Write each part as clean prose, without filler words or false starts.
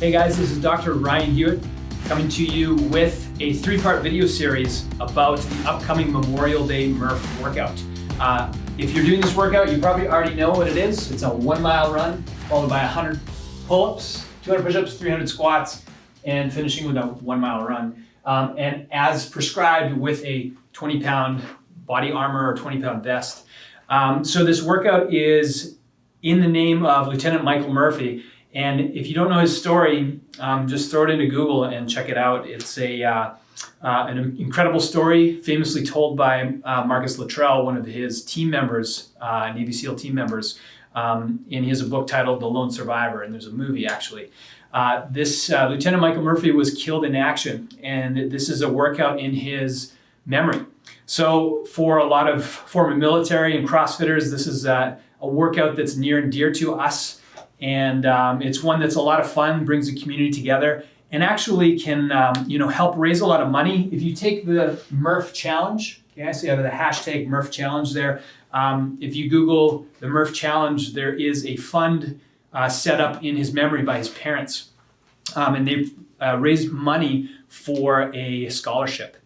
Hey guys, this is Dr. Ryan Hewitt coming to you with a 3-part video series about the upcoming Memorial Day Murph workout. If you're doing this workout, you probably already know what it is. It's a 1 mile run followed by 100 pull-ups, 200 push-ups, 300 squats, and finishing with a 1 mile run. And as prescribed with a 20-pound body armor or 20-pound vest. So this workout is in the name of Lieutenant Michael Murphy. And if you don't know his story, just throw it into Google and check it out. It's an incredible story, famously told by Marcus Luttrell, one of his team members, Navy SEAL team members. And he has a book titled The Lone Survivor, and there's a movie actually. This Lieutenant Michael Murphy was killed in action, and this is a workout in his memory. So for a lot of former military and CrossFitters, this is a workout that's near and dear to us. And it's one that's a lot of fun, brings the community together, and actually can help raise a lot of money. If you take the Murph Challenge, okay, so you have the hashtag Murph Challenge there. If you Google the Murph Challenge, there is a fund set up in his memory by his parents. And they've raised money for a scholarship.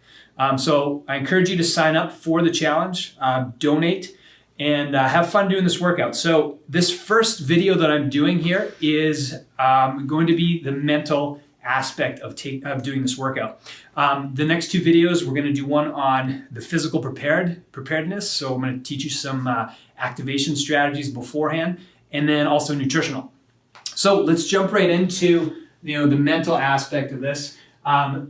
So I encourage you to sign up for the challenge, donate, and have fun doing this workout. So this first video that I'm doing here is going to be the mental aspect of doing this workout. The next 2 videos, we're going to do one on the physical preparedness. So I'm going to teach you some activation strategies beforehand, and then also nutritional. So let's jump right into the mental aspect of this.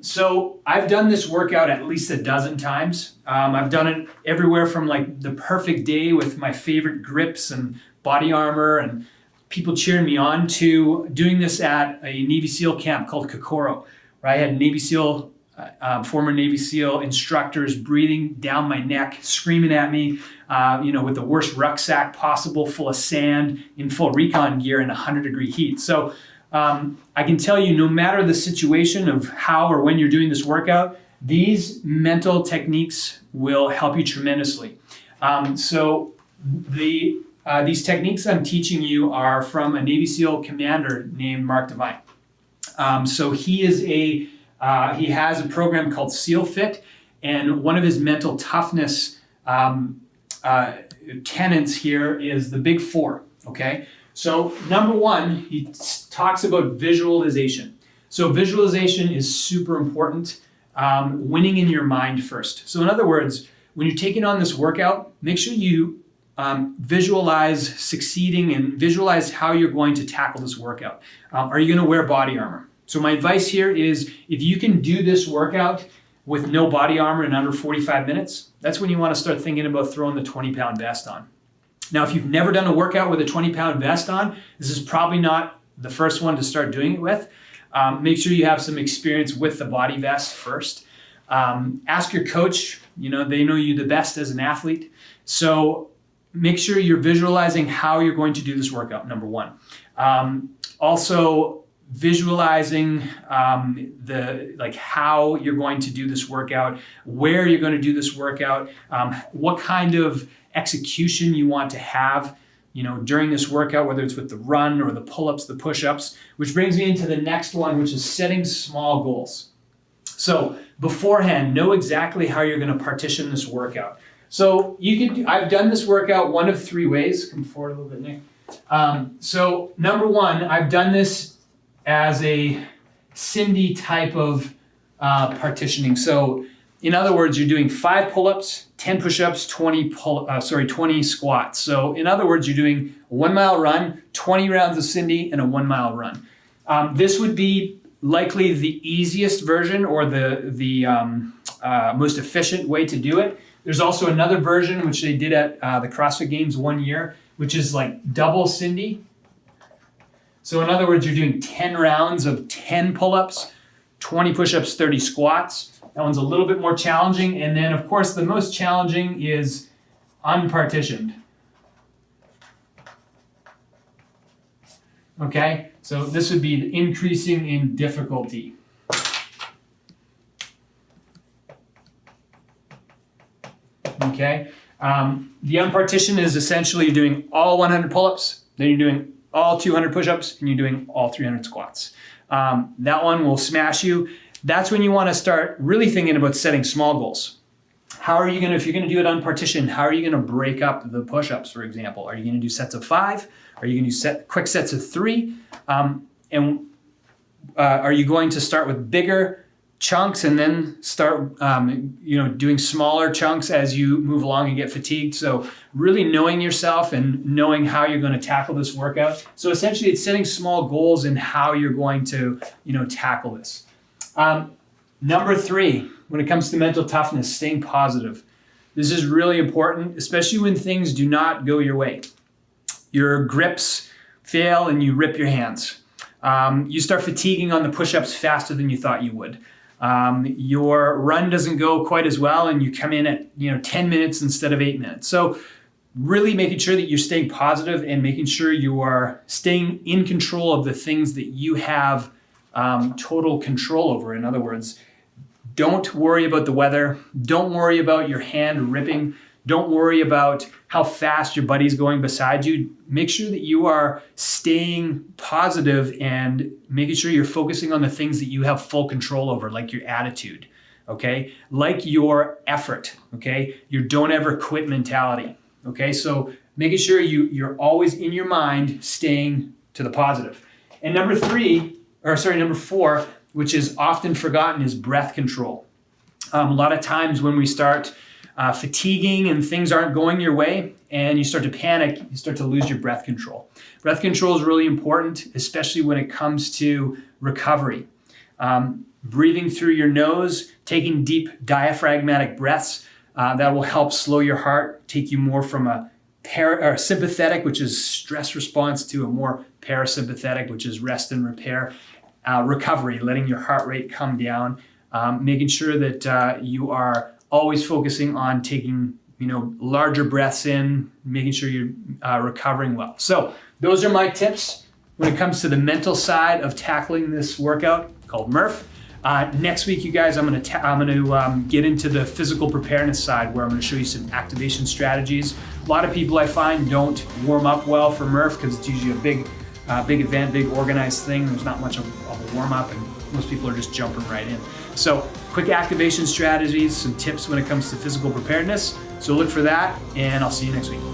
So I've done this workout at least a dozen times. I've done it everywhere from like the perfect day with my favorite grips and body armor and people cheering me on to doing this at a Navy SEAL camp called Kokoro, where I had Navy SEAL, former Navy SEAL instructors breathing down my neck, screaming at me, with the worst rucksack possible, full of sand, in full recon gear in 100-degree heat. So I can tell you, no matter the situation of how or when you're doing this workout, these mental techniques will help you tremendously. These techniques I'm teaching you are from a Navy SEAL commander named Mark Devine. So he has a program called SEAL Fit, and one of his mental toughness tenets here is the big 4. Okay. So number 1, he talks about visualization. So visualization is super important, winning in your mind first. So in other words, when you're taking on this workout, make sure you visualize succeeding and visualize how you're going to tackle this workout. Are you going to wear body armor? So my advice here is if you can do this workout with no body armor in under 45 minutes, that's when you want to start thinking about throwing the 20-pound vest on. Now, if you've never done a workout with a 20-pound vest on, this is probably not the first one to start doing it with. Make sure you have some experience with the body vest first. Ask your coach, they know you the best as an athlete. So make sure you're visualizing how you're going to do this workout, number 1. Also, visualizing how you're going to do this workout, where you're going to do this workout, what kind of execution you want to have, during this workout, whether it's with the run or the pull-ups, the push-ups, which brings me into the next one, which is setting small goals. So beforehand, know exactly how you're going to partition this workout. So I've done this workout one of 3 ways. Come forward a little bit, Nick. So number 1, I've done this as a Cindy type of partitioning. So in other words, you're doing 5 pull-ups, 10 push-ups, 20 squats. So in other words, you're doing a 1 mile run, 20 rounds of Cindy, and a 1 mile run. This would be likely the easiest version or the most efficient way to do it. There's also another version which they did at the CrossFit Games one year, which is like double Cindy. So in other words, you're doing 10 rounds of 10 pull-ups, 20 push-ups, 30 squats. That one's a little bit more challenging. And then, of course, the most challenging is unpartitioned. Okay, so this would be increasing in difficulty. Okay, the unpartitioned is essentially you're doing all 100 pull-ups, then you're doing all 200 push-ups and you're doing all 300 squats. That one will smash you. That's when you want to start really thinking about setting small goals. How are you going to, if you're going to do it on partition, how are you going to break up the push-ups, for example? Are you going to do sets of 5? Are you going to do quick sets of 3? Are you going to start with bigger chunks and then start doing smaller chunks as you move along and get fatigued? So really knowing yourself and knowing how you're going to tackle this workout. So essentially it's setting small goals in how you're going to tackle this. Number 3, when it comes to mental toughness, staying positive. This is really important, especially when things do not go your way. Your grips fail and you rip your hands. You start fatiguing on the push-ups faster than you thought you would. Your run doesn't go quite as well and you come in at 10 minutes instead of 8 minutes. So really making sure that you're staying positive and making sure you are staying in control of the things that you have total control over. In other words, don't worry about the weather. Don't worry about your hand ripping. Don't worry about how fast your buddy's going beside you. Make sure that you are staying positive and making sure you're focusing on the things that you have full control over, like your attitude, okay? Like your effort, okay? Your don't ever quit mentality, okay? So making sure you're always in your mind staying to the positive. And number 4, which is often forgotten, is breath control. A lot of times when we start fatiguing and things aren't going your way and you start to panic, you start to lose your breath control. Breath control is really important, especially when it comes to recovery. Breathing through your nose, taking deep diaphragmatic breaths, that will help slow your heart, take you more from a sympathetic, which is stress response, to a more parasympathetic, which is rest and repair. Recovery, letting your heart rate come down, making sure that you are always focusing on taking larger breaths in, making sure you're recovering well. So those are my tips when it comes to the mental side of tackling this workout called Murph. Next week, you guys, I'm going to get into the physical preparedness side, where I'm going to show you some activation strategies. A lot of people I find don't warm up well for Murph because it's usually a big event, big organized thing. There's not much of a warm up and most people are just jumping right in. So quick activation strategies, some tips when it comes to physical preparedness. So look for that and I'll see you next week.